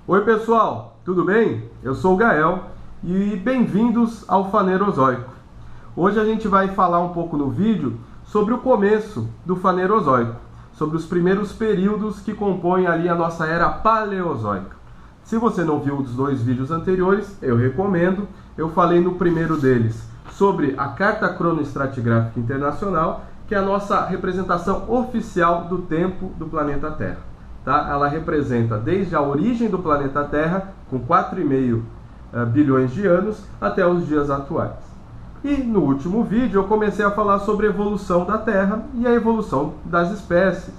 Oi pessoal, tudo bem? Eu sou o Gael e bem-vindos ao Fanerozoico. Hoje a gente vai falar um pouco no vídeo sobre o começo do Fanerozoico, sobre os primeiros períodos que compõem ali a nossa era Paleozoica. Se você não viu os dois vídeos anteriores, eu recomendo. Eu falei no primeiro deles sobre a Carta Cronoestratigráfica Internacional, que é a nossa representação oficial do tempo do planeta Terra. Tá? Ela representa desde a origem do planeta Terra, com 4,5 bilhões de anos, até os dias atuais. E no último vídeo eu comecei a falar sobre a evolução da Terra e a evolução das espécies,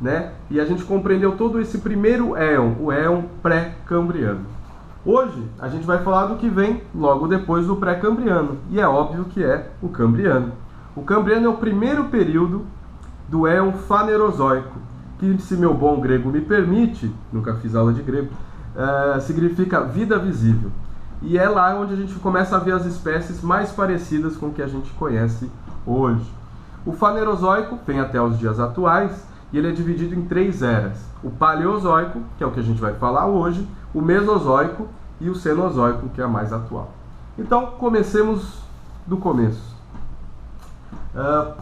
né? E a gente compreendeu todo esse primeiro éon, o éon pré-cambriano. Hoje a gente vai falar do que vem logo depois do pré-cambriano, e é óbvio que é o cambriano. O cambriano é o primeiro período do éon fanerozoico, que, se meu bom grego me permite, nunca fiz aula de grego, significa vida visível. E é lá onde a gente começa a ver as espécies mais parecidas com o que a gente conhece hoje. O Fanerozoico vem até os dias atuais e ele é dividido em 3 eras. O Paleozoico, que é o que a gente vai falar hoje, o Mesozoico e o Cenozoico, que é a mais atual. Então, comecemos do começo.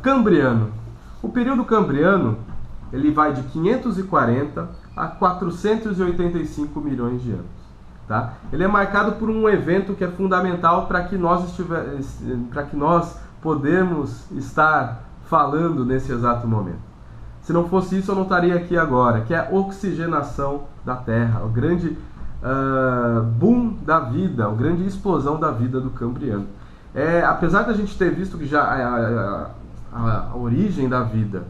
Cambriano. O período cambriano ele vai de 540 a 485 milhões de anos. Tá? Ele é marcado por um evento que é fundamental para que nós podemos estar falando nesse exato momento. Se não fosse isso, eu não estaria aqui agora, que é a oxigenação da Terra, o grande boom da vida, a grande explosão da vida do Cambriano. Apesar da gente ter visto que já a origem da vida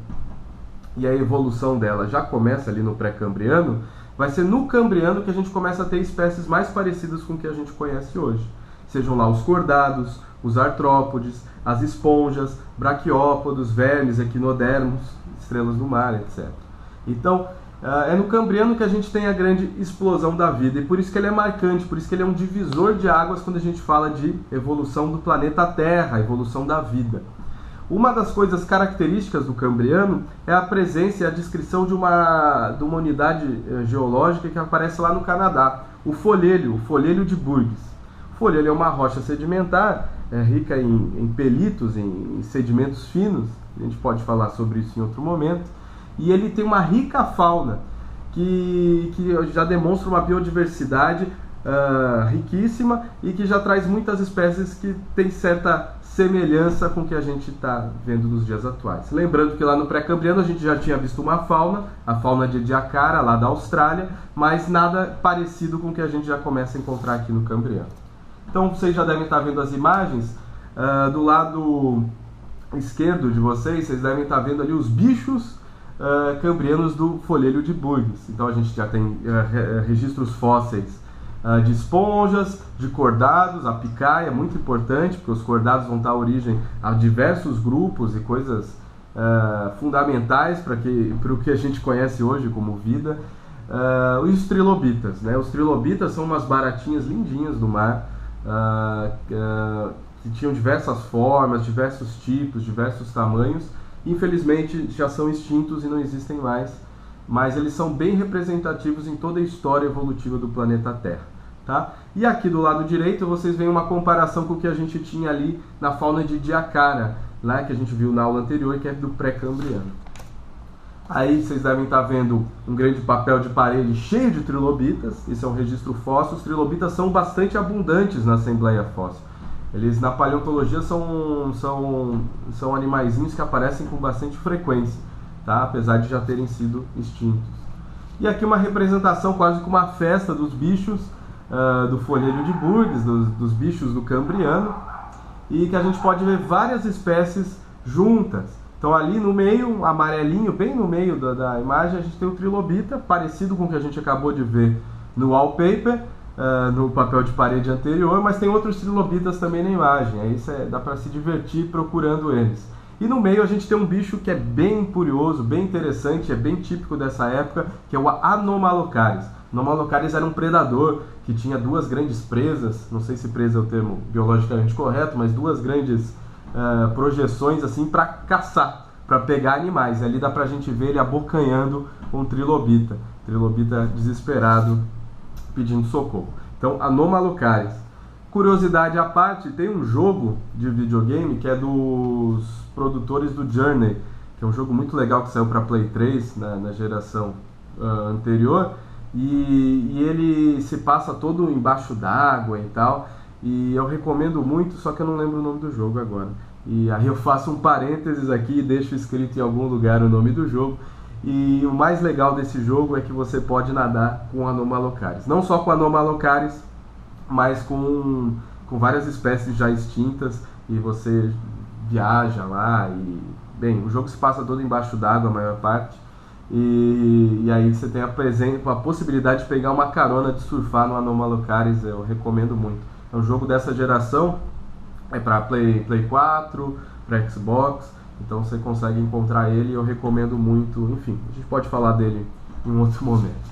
e a evolução dela já começa ali no pré-cambriano, vai ser no Cambriano que a gente começa a ter espécies mais parecidas com o que a gente conhece hoje. Sejam lá os cordados, os artrópodes, as esponjas, braquiópodos, vermes, equinodermos, estrelas do mar, etc. Então, é no Cambriano que a gente tem a grande explosão da vida, e por isso que ele é marcante, por isso que ele é um divisor de águas quando a gente fala de evolução do planeta Terra, evolução da vida. Uma das coisas características do Cambriano é a presença e a descrição de uma unidade geológica que aparece lá no Canadá, o folhelho de Burgess. O folhelho é uma rocha sedimentar, rica em pelitos, em sedimentos finos, a gente pode falar sobre isso em outro momento, e ele tem uma rica fauna que já demonstra uma biodiversidade riquíssima e que já traz muitas espécies que têm certa semelhança com o que a gente está vendo nos dias atuais. Lembrando que lá no pré-cambriano a gente já tinha visto uma fauna, a fauna de Ediacara, lá da Austrália, mas nada parecido com o que a gente já começa a encontrar aqui no Cambriano. Então vocês já devem estar vendo as imagens, do lado esquerdo de vocês devem estar vendo ali os bichos cambrianos do folhelho de Burgess. Então a gente já tem registros fósseis de esponjas, de cordados, a picaia é muito importante, porque os cordados vão dar origem a diversos grupos e coisas fundamentais para o que a gente conhece hoje como vida. Os trilobitas, né? Os trilobitas são umas baratinhas lindinhas do mar, que tinham diversas formas, diversos tipos, diversos tamanhos. Infelizmente já são extintos e não existem mais, mas eles são bem representativos em toda a história evolutiva do planeta Terra. Tá? E aqui do lado direito vocês veem uma comparação com o que a gente tinha ali na fauna de Ediacara, lá que a gente viu na aula anterior, que é do pré-cambriano. Aí vocês devem estar vendo um grande papel de parede cheio de trilobitas, isso é um registro fóssil. Os trilobitas são bastante abundantes na Assembleia Fóssil. Eles na paleontologia são animaizinhos que aparecem com bastante frequência, tá? Apesar de já terem sido extintos. E aqui uma representação, quase como uma festa dos bichos do folhelho de Burgess, dos bichos do Cambriano, e que a gente pode ver várias espécies juntas. Então ali no meio, amarelinho, bem no meio da imagem, a gente tem o trilobita, parecido com o que a gente acabou de ver no wallpaper, no papel de parede anterior, mas tem outros trilobitas também na imagem, aí dá para se divertir procurando eles. E no meio a gente tem um bicho que é bem curioso, bem interessante, é bem típico dessa época, que é o Anomalocaris. O Anomalocaris era um predador que tinha 2 grandes presas, não sei se presa é o termo biologicamente correto, mas 2 grandes projeções assim para caçar, para pegar animais. E ali dá pra gente ver ele abocanhando um trilobita desesperado pedindo socorro. Então, Anomalocaris. Curiosidade à parte, tem um jogo de videogame que é dos produtores do Journey, que é um jogo muito legal que saiu para Play 3 na geração anterior, e ele se passa todo embaixo d'água e tal, e eu recomendo muito, só que eu não lembro o nome do jogo agora. E aí eu faço um parênteses aqui e deixo escrito em algum lugar o nome do jogo. E o mais legal desse jogo é que você pode nadar com Anomalocaris. Não só com Anomalocaris, mas com várias espécies já extintas, e você viaja lá e... Bem, o jogo se passa todo embaixo d'água, a maior parte, e aí você tem a possibilidade de pegar uma carona de surfar no Anomalocaris, eu recomendo muito. É um jogo dessa geração, é para Play 4, para Xbox, então você consegue encontrar ele e eu recomendo muito. Enfim, a gente pode falar dele em um outro momento.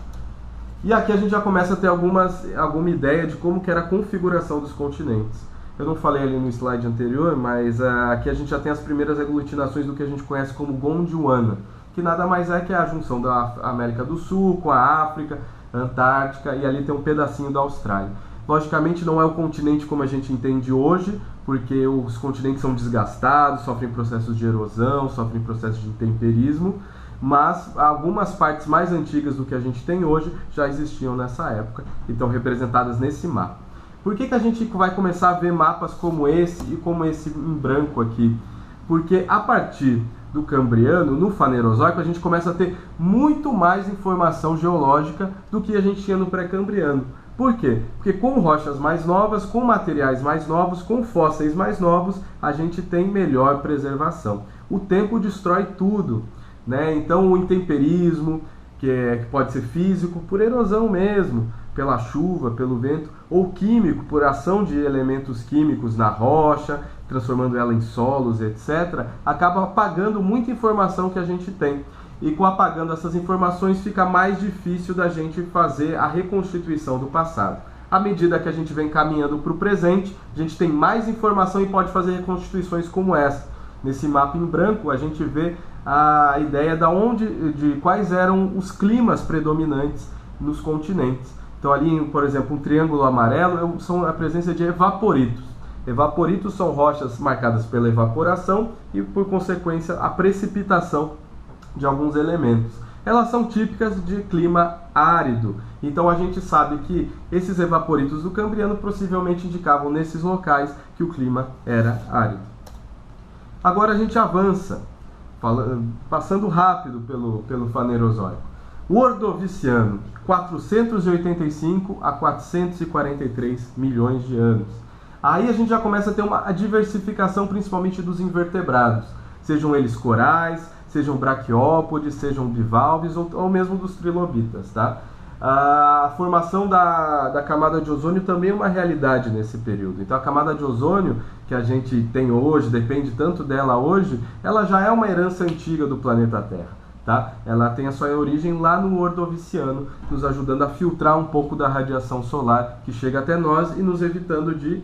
E aqui a gente já começa a ter alguma ideia de como que era a configuração dos continentes. Eu não falei ali no slide anterior, mas aqui a gente já tem as primeiras aglutinações do que a gente conhece como Gondwana, que nada mais é que a junção da América do Sul com a África, a Antártica, e ali tem um pedacinho da Austrália. Logicamente não é o continente como a gente entende hoje, porque os continentes são desgastados, sofrem processos de erosão, sofrem processos de intemperismo, mas algumas partes mais antigas do que a gente tem hoje já existiam nessa época e estão representadas nesse mapa. Por que a gente vai começar a ver mapas como esse e como esse em branco aqui? Porque a partir do Cambriano, no Fanerozoico, a gente começa a ter muito mais informação geológica do que a gente tinha no Pré-Cambriano. Por quê? Porque com rochas mais novas, com materiais mais novos, com fósseis mais novos, a gente tem melhor preservação. O tempo destrói tudo, né? Então o intemperismo, que pode ser físico, por erosão mesmo, pela chuva, pelo vento, ou químico, por ação de elementos químicos na rocha, transformando ela em solos, etc., acaba apagando muita informação que a gente tem. E com apagando essas informações fica mais difícil da gente fazer a reconstituição do passado. À medida que a gente vem caminhando para o presente, a gente tem mais informação e pode fazer reconstituições como essa. Nesse mapa em branco a gente vê a ideia de quais eram os climas predominantes nos continentes. Então ali, por exemplo, um triângulo amarelo são a presença de evaporitos. Evaporitos são rochas marcadas pela evaporação e, por consequência, a precipitação de alguns elementos. Elas são típicas de clima árido. Então a gente sabe que esses evaporitos do Cambriano possivelmente indicavam nesses locais que o clima era árido. Agora a gente avança, passando rápido pelo Fanerozoico. O Ordoviciano, 485 a 443 milhões de anos. Aí a gente já começa a ter a diversificação principalmente dos invertebrados, sejam eles corais, sejam braquiópodes, sejam bivalves ou mesmo dos trilobitas, tá? A formação da camada de ozônio também é uma realidade nesse período. Então a camada de ozônio que a gente tem hoje, depende tanto dela hoje, ela já é uma herança antiga do planeta Terra. Tá? Ela tem a sua origem lá no Ordoviciano, nos ajudando a filtrar um pouco da radiação solar que chega até nós e nos evitando de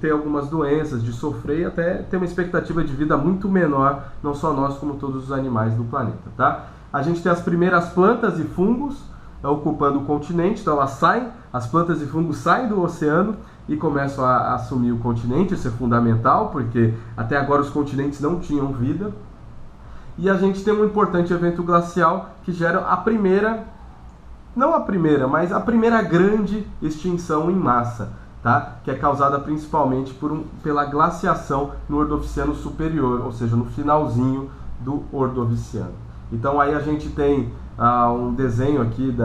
ter algumas doenças, de sofrer e até ter uma expectativa de vida muito menor, não só nós como todos os animais do planeta. Tá? A gente tem as primeiras plantas e fungos ocupando o continente, então as plantas e fungos saem do oceano e começam a assumir o continente. Isso é fundamental, porque até agora os continentes não tinham vida. E a gente tem um importante evento glacial que gera a primeira grande extinção em massa, tá? Que é causada principalmente pela glaciação no Ordoviciano superior, ou seja, no finalzinho do Ordoviciano. Então aí a gente tem um desenho aqui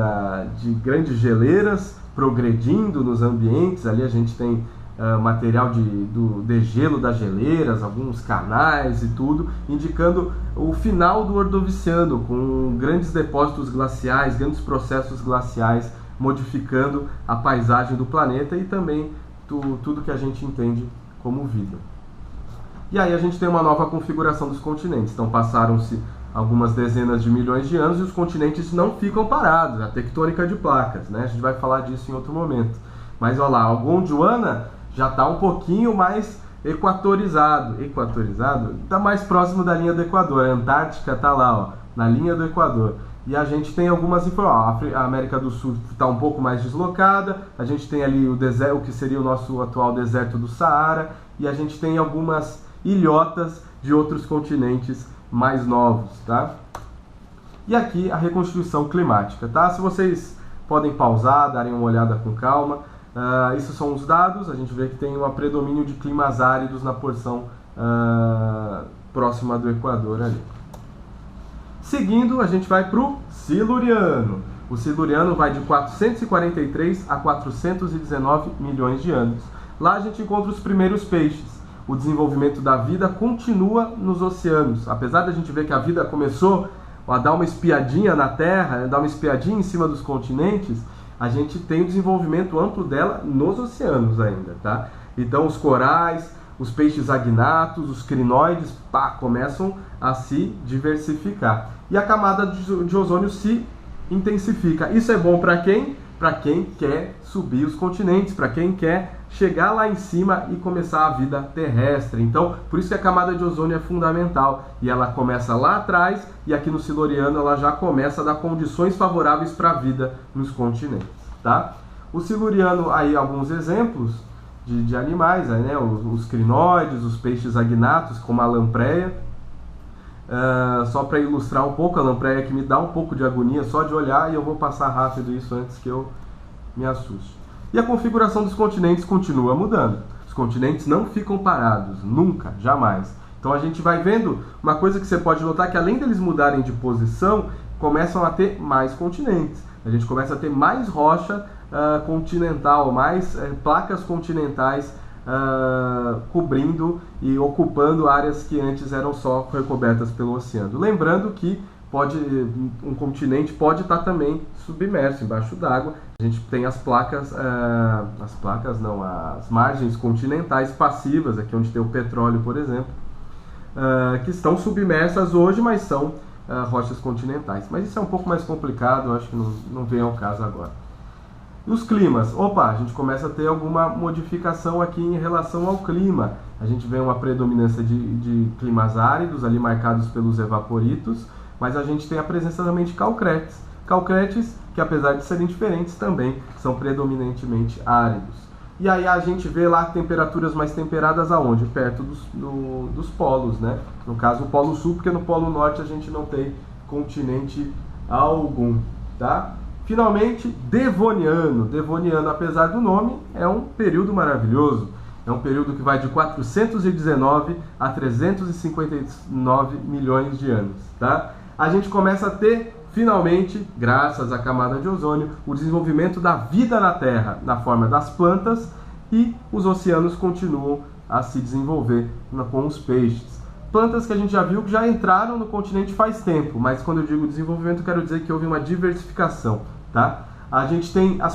de grandes geleiras progredindo nos ambientes. Ali a gente tem material do degelo das geleiras, alguns canais e tudo, indicando o final do Ordoviciano, com grandes depósitos glaciais, grandes processos glaciais, modificando a paisagem do planeta e também tudo que a gente entende como vida. E aí a gente tem uma nova configuração dos continentes. Então passaram-se algumas dezenas de milhões de anos e os continentes não ficam parados, a tectônica de placas, né? A gente vai falar disso em outro momento. Mas olha lá, o Gondwana já está um pouquinho mais equatorizado, está mais próximo da linha do Equador. A Antártica está lá, ó, na linha do Equador. E a gente tem algumas informações. A América do Sul está um pouco mais deslocada, a gente tem ali o deserto, o que seria o nosso atual deserto do Saara, e a gente tem algumas ilhotas de outros continentes mais novos, tá? E aqui a reconstituição climática, tá? Se vocês podem pausar, darem uma olhada com calma, isso são os dados. A gente vê que tem um predomínio de climas áridos na porção próxima do Equador ali. Seguindo, a gente vai para o Siluriano. O Siluriano vai de 443 a 419 milhões de anos. Lá a gente encontra os primeiros peixes. O desenvolvimento da vida continua nos oceanos. Apesar de a gente ver que a vida começou a dar uma espiadinha na Terra, dar uma espiadinha em cima dos continentes, a gente tem o desenvolvimento amplo dela nos oceanos ainda, tá? Então os corais, os peixes agnatos, os crinoides, começam a se diversificar. E a camada de ozônio se intensifica. Isso é bom para quem? Para quem quer subir os continentes, para quem quer chegar lá em cima e começar a vida terrestre. Então, por isso que a camada de ozônio é fundamental. E ela começa lá atrás, e aqui no Siluriano ela já começa a dar condições favoráveis para a vida nos continentes, tá? O Siluriano, aí alguns exemplos de animais, né? Os crinoides, os peixes agnatos, como a lampreia. Só para ilustrar um pouco, a lampreia que me dá um pouco de agonia só de olhar, e eu vou passar rápido isso antes que eu me assuste. E a configuração dos continentes continua mudando. Os continentes não ficam parados, nunca, jamais. Então a gente vai vendo uma coisa que você pode notar, que além deles mudarem de posição, começam a ter mais continentes. A gente começa a ter mais rocha continental, mais placas continentais cobrindo e ocupando áreas que antes eram só recobertas pelo oceano. Lembrando que um continente pode estar também submerso, embaixo d'água. A gente tem as margens continentais passivas, aqui onde tem o petróleo, por exemplo, que estão submersas hoje, mas são rochas continentais. Mas isso é um pouco mais complicado, eu acho que não vem ao caso agora. E os climas? A gente começa a ter alguma modificação aqui em relação ao clima. A gente vê uma predominância de climas áridos, ali marcados pelos evaporitos, mas a gente tem a presença também de calcretes. Calcretes que, apesar de serem diferentes, também são predominantemente áridos. E aí a gente vê lá temperaturas mais temperadas aonde? Perto dos polos, né? No caso, o Polo Sul, porque no Polo Norte a gente não tem continente algum, tá? Finalmente, Devoniano. Devoniano, apesar do nome, é um período maravilhoso. É um período que vai de 419 a 359 milhões de anos, tá? A gente começa a ter, finalmente, graças à camada de ozônio, o desenvolvimento da vida na Terra, na forma das plantas, e os oceanos continuam a se desenvolver com os peixes. Plantas que a gente já viu que já entraram no continente faz tempo, mas quando eu digo desenvolvimento, eu quero dizer que houve uma diversificação, tá? A gente tem a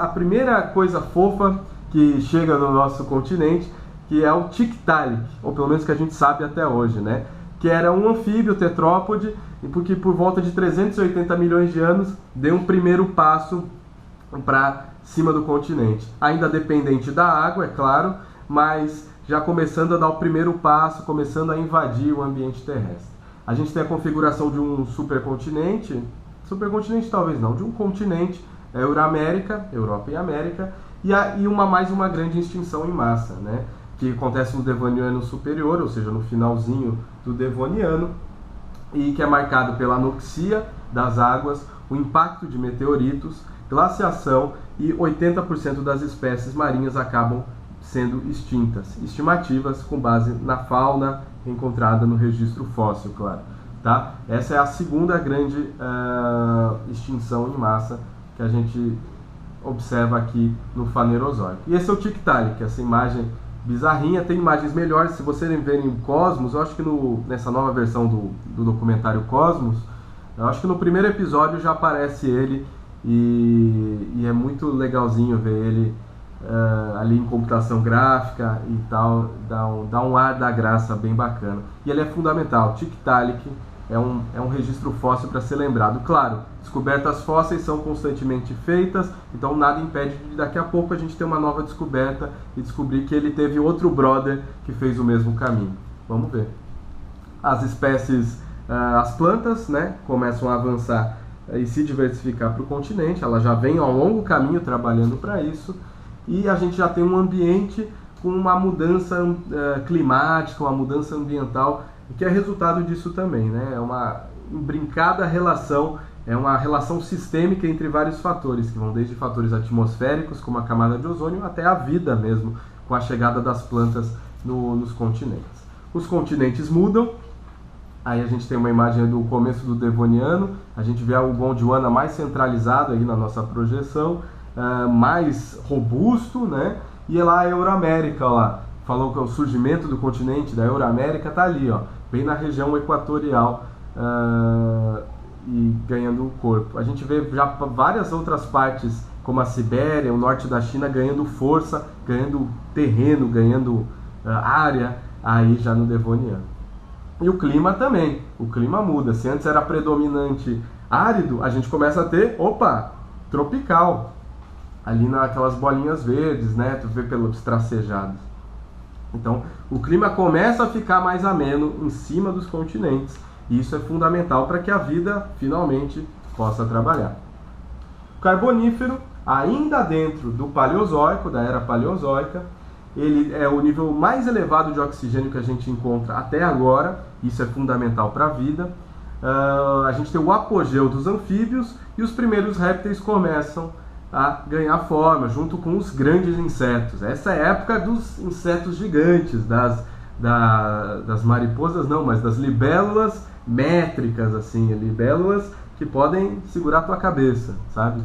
primeira coisa fofa que chega no nosso continente, que é o Tiktaalik, ou pelo menos que a gente sabe até hoje, né? Que era um anfíbio tetrópode, e porque por volta de 380 milhões de anos deu um primeiro passo para cima do continente. Ainda dependente da água, é claro, mas já começando a dar o primeiro passo, começando a invadir o ambiente terrestre. A gente tem a configuração de um supercontinente talvez não, de um continente, Euramérica, Europa e América, e mais uma grande extinção em massa, né? Que acontece no Devoniano superior, ou seja, no finalzinho do Devoniano, e que é marcado pela anoxia das águas, o impacto de meteoritos, glaciação, e 80% das espécies marinhas acabam sendo extintas. Estimativas com base na fauna encontrada no registro fóssil, claro. Tá? Essa é a segunda grande extinção em massa que a gente observa aqui no Fanerozoico. E esse é o Tiktaalik, essa imagem bizarrinha. Tem imagens melhores, se vocês verem o Cosmos, eu acho que nessa nova versão do documentário Cosmos, eu acho que no primeiro episódio já aparece ele, e é muito legalzinho ver ele ali em computação gráfica e tal, dá um ar da graça bem bacana. E ele é fundamental. Tiktaalik é um registro fóssil para ser lembrado. Claro, descobertas fósseis são constantemente feitas, então nada impede de daqui a pouco a gente ter uma nova descoberta e descobrir que ele teve outro brother que fez o mesmo caminho. Vamos ver. As espécies as plantas, né, começam a avançar e se diversificar para o continente. Ela já vem ao longo caminho trabalhando para isso, e a gente já tem um ambiente com uma mudança climática, uma mudança ambiental, que é resultado disso também, né? É uma brincada relação, é uma relação sistêmica entre vários fatores, que vão desde fatores atmosféricos, como a camada de ozônio, até a vida mesmo, com a chegada das plantas nos continentes. Os continentes mudam. Aí a gente tem uma imagem do começo do Devoniano, a gente vê o Gondwana mais centralizado aí na nossa projeção, mais robusto, né? E lá a Euroamérica, lá, falou que o surgimento do continente da Euroamérica está ali, ó, bem na região equatorial, e ganhando o corpo. A gente vê já várias outras partes, como a Sibéria, o norte da China, ganhando força, ganhando terreno, ganhando área, aí já no Devoniano. E o clima também, o clima muda. Se antes era predominante árido, a gente começa a ter, tropical. Ali naquelas bolinhas verdes, né? Tu vê pelos tracejados. Então, o clima começa a ficar mais ameno em cima dos continentes. E isso é fundamental para que a vida finalmente possa trabalhar. O Carbonífero, ainda dentro do Paleozoico, da Era Paleozoica, ele é o nível mais elevado de oxigênio que a gente encontra até agora. Isso é fundamental para a vida. A gente tem o apogeu dos anfíbios e os primeiros répteis começam a ganhar forma, junto com os grandes insetos. Essa é a época dos insetos gigantes, das mariposas não, mas das libélulas métricas, assim, libélulas que podem segurar a tua cabeça, sabe?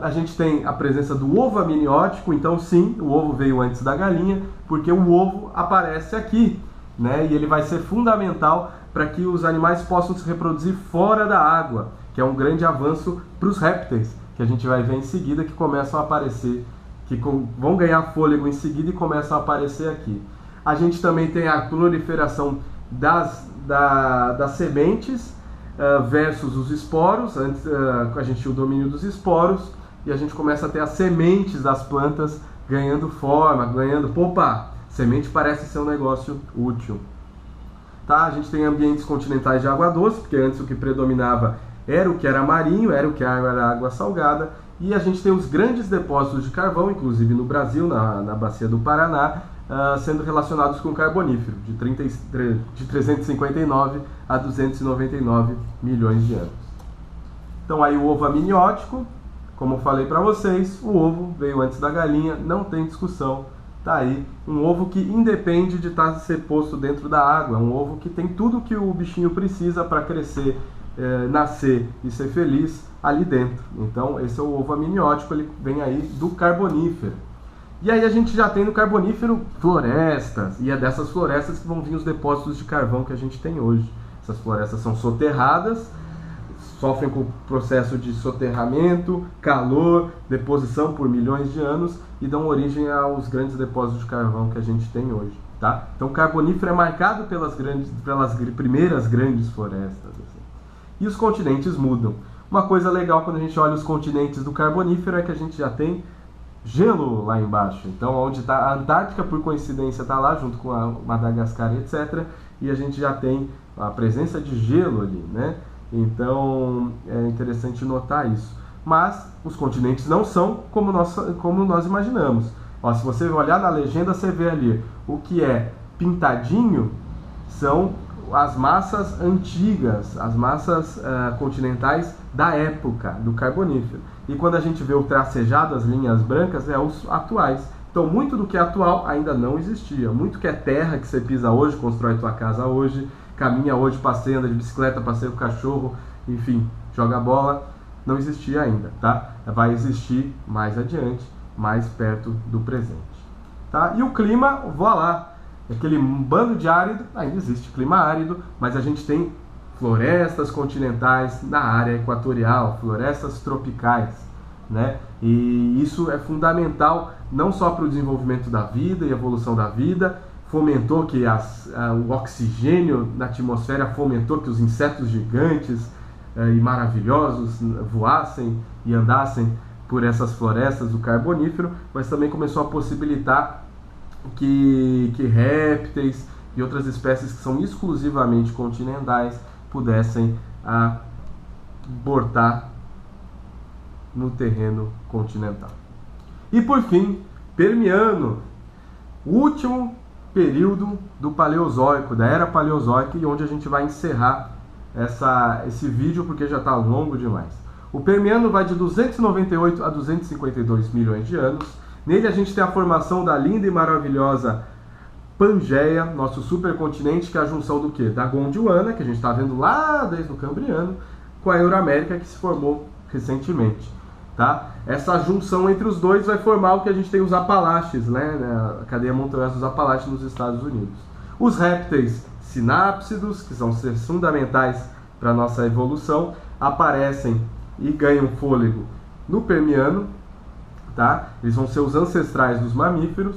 A gente tem a presença do ovo amniótico. Então sim, o ovo veio antes da galinha, porque o ovo aparece aqui, né? E ele vai ser fundamental para que os animais possam se reproduzir fora da água, que é um grande avanço para os répteis, que a gente vai ver em seguida, que começam a aparecer, que vão ganhar fôlego em seguida e começam a aparecer aqui. A gente também tem a proliferação das sementes versus os esporos. Antes a gente tinha o domínio dos esporos, e a gente começa a ter as sementes das plantas ganhando forma, semente parece ser um negócio útil. Tá? A gente tem ambientes continentais de água doce, porque antes o que predominava era o que era marinho, era o que era água salgada, e a gente tem os grandes depósitos de carvão, inclusive no Brasil, na bacia do Paraná, sendo relacionados com o Carbonífero, de 359 a 299 milhões de anos. Então aí o ovo amniótico, como eu falei para vocês, o ovo veio antes da galinha, não tem discussão. Tá aí, um ovo que independe de ser posto dentro da água, um ovo que tem tudo que o bichinho precisa para crescer, nascer e ser feliz ali dentro. Então esse é o ovo amniótico, ele vem aí do Carbonífero. E aí a gente já tem no Carbonífero florestas, e é dessas florestas que vão vir os depósitos de carvão que a gente tem hoje. Essas florestas são soterradas, sofrem com o processo de soterramento, calor, deposição por milhões de anos, e dão origem aos grandes depósitos de carvão que a gente tem hoje. Tá? Então o Carbonífero é marcado pelas primeiras grandes florestas. Assim. E os continentes mudam. Uma coisa legal quando a gente olha os continentes do Carbonífero é que a gente já tem gelo lá embaixo. Então onde está a Antártica, por coincidência, está lá junto com a Madagascar, etc. E a gente já tem a presença de gelo ali, né? Então é interessante notar isso. Mas os continentes não são como nós imaginamos. Ó, se você olhar na legenda, você vê ali o que é pintadinho são as massas antigas, as massas continentais da época do Carbonífero. E quando a gente vê o tracejado, as linhas brancas, é os atuais. Então muito do que é atual ainda não existia. Muito que é terra que você pisa hoje, constrói tua casa hoje, caminha hoje, passeia, anda de bicicleta, passeia com o cachorro, enfim, joga bola, não existia ainda, tá? Vai existir mais adiante, mais perto do presente. Tá? E o clima, voilá, aquele bando de árido, ainda existe clima árido, mas a gente tem florestas continentais na área equatorial, florestas tropicais, né? E isso é fundamental não só para o desenvolvimento da vida e evolução da vida, fomentou que o oxigênio na atmosfera fomentou que os insetos gigantes e maravilhosos voassem e andassem por essas florestas do Carbonífero, mas também começou a possibilitar que répteis, e outras espécies que são exclusivamente continentais pudessem abortar no terreno continental. E por fim, Permiano, o último período do Paleozoico, da Era Paleozoica, e onde a gente vai encerrar esse vídeo porque já está longo demais. O Permiano vai de 298 a 252 milhões de anos. Nele a gente tem a formação da linda e maravilhosa Pangeia, nosso supercontinente, que é a junção do quê? Da Gondwana, que a gente está vendo lá desde o Cambriano, com a Euramérica, que se formou recentemente. Tá? Essa junção entre os dois vai formar o que a gente tem os Apalaches, né? A cadeia montanhosa dos Apalaches nos Estados Unidos. Os répteis sinápsidos, que são seres fundamentais para a nossa evolução, aparecem e ganham fôlego no Permiano. Tá? Eles vão ser os ancestrais dos mamíferos.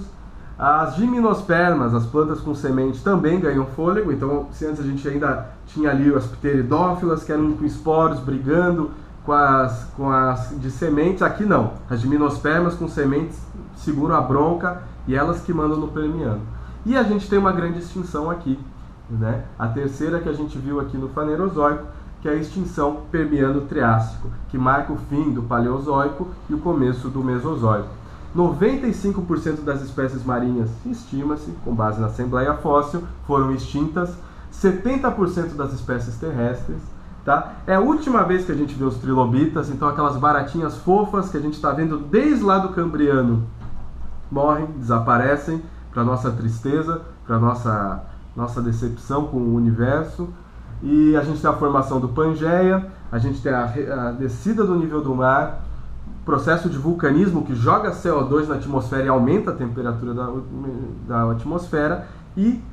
As gimnospermas, as plantas com semente, também ganham fôlego. Então, se antes a gente ainda tinha ali as pteridófilas, que eram com esporos brigando com as de sementes, aqui não. As gimnospermas com sementes seguram a bronca e elas que mandam no Permiano. E a gente tem uma grande extinção aqui, né? A terceira que a gente viu aqui no Fanerozoico, que é a extinção Permiano-Triássico, que marca o fim do Paleozoico e o começo do Mesozoico. 95% das espécies marinhas, estima-se, com base na Assembleia Fóssil, foram extintas. 70% das espécies terrestres. Tá? É a última vez que a gente vê os trilobitas, então aquelas baratinhas fofas que a gente está vendo desde lá do Cambriano morrem, desaparecem, para nossa tristeza, para nossa decepção com o universo. E a gente tem a formação do Pangeia, a gente tem a descida do nível do mar, processo de vulcanismo que joga CO2 na atmosfera e aumenta a temperatura da atmosfera e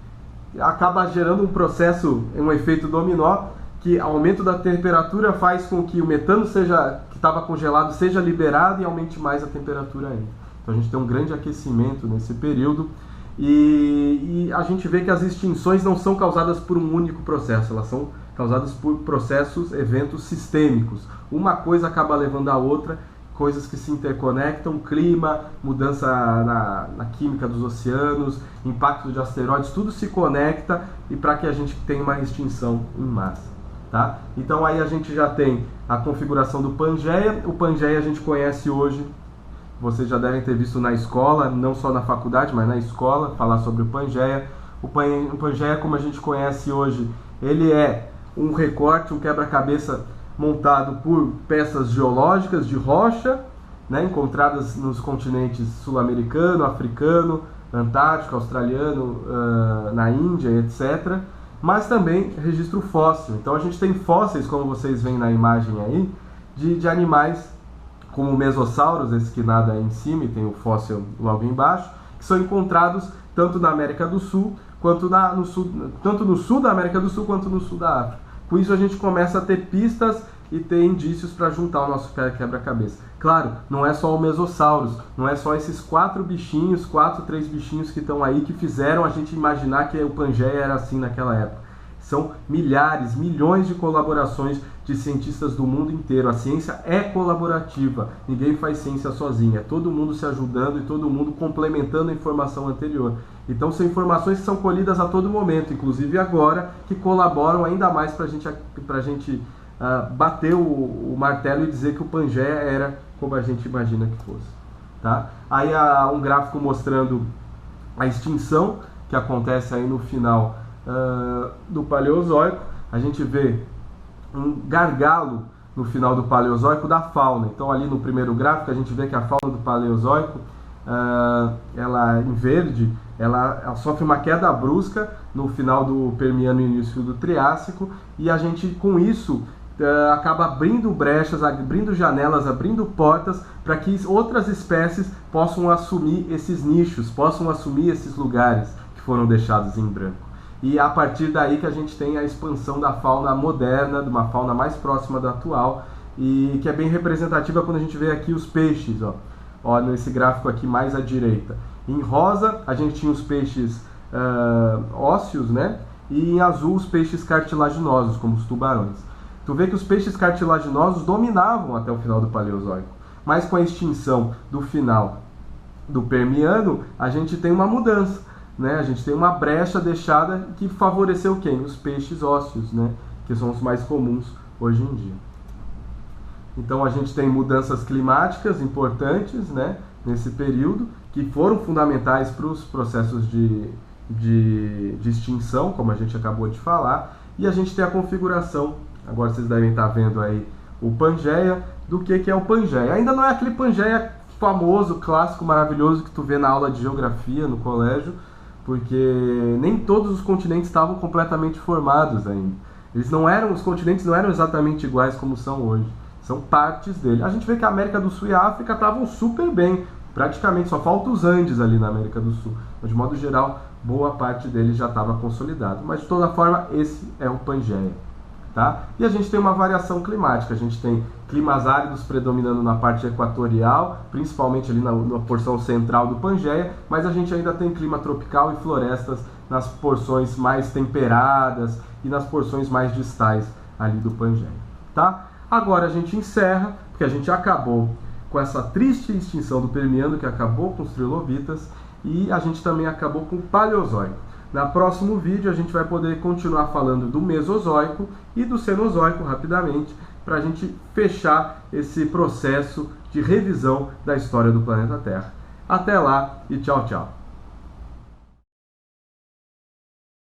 acaba gerando um processo, um efeito dominó, que aumento da temperatura faz com que o metano que estava congelado seja liberado e aumente mais a temperatura ainda. Então a gente tem um grande aquecimento nesse período e a gente vê que as extinções não são causadas por um único processo, elas são causadas por eventos sistêmicos. Uma coisa acaba levando a outra, coisas que se interconectam, clima, mudança na química dos oceanos, impacto de asteroides, tudo se conecta e para que a gente tenha uma extinção em massa. Tá? Então aí a gente já tem a configuração do Pangeia. O Pangeia a gente conhece hoje, vocês já devem ter visto na escola, não só na faculdade, mas na escola, falar sobre o Pangeia. O Pangeia, como a gente conhece hoje, ele é um recorte, um quebra-cabeça montado por peças geológicas de rocha, né, encontradas nos continentes sul-americano, africano, antártico, australiano, na Índia, etc., mas também registro fóssil. Então a gente tem fósseis, como vocês veem na imagem aí, de animais como mesossauros, esse que nada aí em cima e tem o fóssil logo embaixo, que são encontrados tanto na América do Sul, quanto tanto no sul da América do Sul, quanto no sul da África. Com isso a gente começa a ter pistas e ter indícios para juntar o nosso quebra-cabeça. Claro, não é só o Mesossauros, não é só esses 3 bichinhos que estão aí que fizeram a gente imaginar que o Pangeia era assim naquela época. São milhares, milhões de colaborações de cientistas do mundo inteiro. A ciência é colaborativa, ninguém faz ciência sozinho, é todo mundo se ajudando e todo mundo complementando a informação anterior. Então são informações que são colhidas a todo momento, inclusive agora, que colaboram ainda mais para a gente bater o martelo e dizer que o Pangeia era como a gente imagina que fosse. Tá? Aí há um gráfico mostrando a extinção que acontece aí no final do Paleozoico. A gente vê um gargalo no final do Paleozoico da fauna. Então ali no primeiro gráfico a gente vê que a fauna do Paleozoico, ela em verde, ela sofre uma queda brusca no final do Permiano e início do Triássico, e a gente com isso acaba abrindo brechas, abrindo janelas, abrindo portas para que outras espécies possam assumir esses nichos, possam assumir esses lugares que foram deixados em branco. E a partir daí que a gente tem a expansão da fauna moderna, de uma fauna mais próxima da atual, e que é bem representativa quando a gente vê aqui os peixes, ó, nesse gráfico aqui mais à direita. Em rosa a gente tinha os peixes ósseos, né? E em azul os peixes cartilaginosos, como os tubarões. Tu vê que os peixes cartilaginosos dominavam até o final do Paleozoico, mas com a extinção do final do Permiano, a gente tem uma mudança. né? A gente tem uma brecha deixada que favoreceu quem? Os peixes ósseos, né? Que são os mais comuns hoje em dia. Então a gente tem mudanças climáticas importantes, né, nesse período, que foram fundamentais para os processos de extinção, como a gente acabou de falar, e a gente tem a configuração, agora vocês devem estar vendo aí o Pangeia, do que é o Pangeia. Ainda não é aquele Pangeia famoso, clássico, maravilhoso que tu vê na aula de geografia no colégio, porque nem todos os continentes estavam completamente formados ainda. Os continentes não eram exatamente iguais como são hoje. São partes dele. A gente vê que a América do Sul e a África estavam super bem. Praticamente só falta os Andes ali na América do Sul. Mas de modo geral, boa parte dele já estava consolidado. Mas de toda forma, esse é o Pangeia. Tá? E a gente tem uma variação climática. A gente tem climas áridos predominando na parte equatorial, principalmente ali na porção central do Pangeia, mas a gente ainda tem clima tropical e florestas nas porções mais temperadas e nas porções mais distais ali do Pangeia. Tá? Agora a gente encerra, porque a gente acabou com essa triste extinção do Permiano, que acabou com os trilobitas, e a gente também acabou com o Paleozoico. No próximo vídeo a gente vai poder continuar falando do Mesozoico e do Cenozoico rapidamente, para a gente fechar esse processo de revisão da história do planeta Terra. Até lá e tchau, tchau!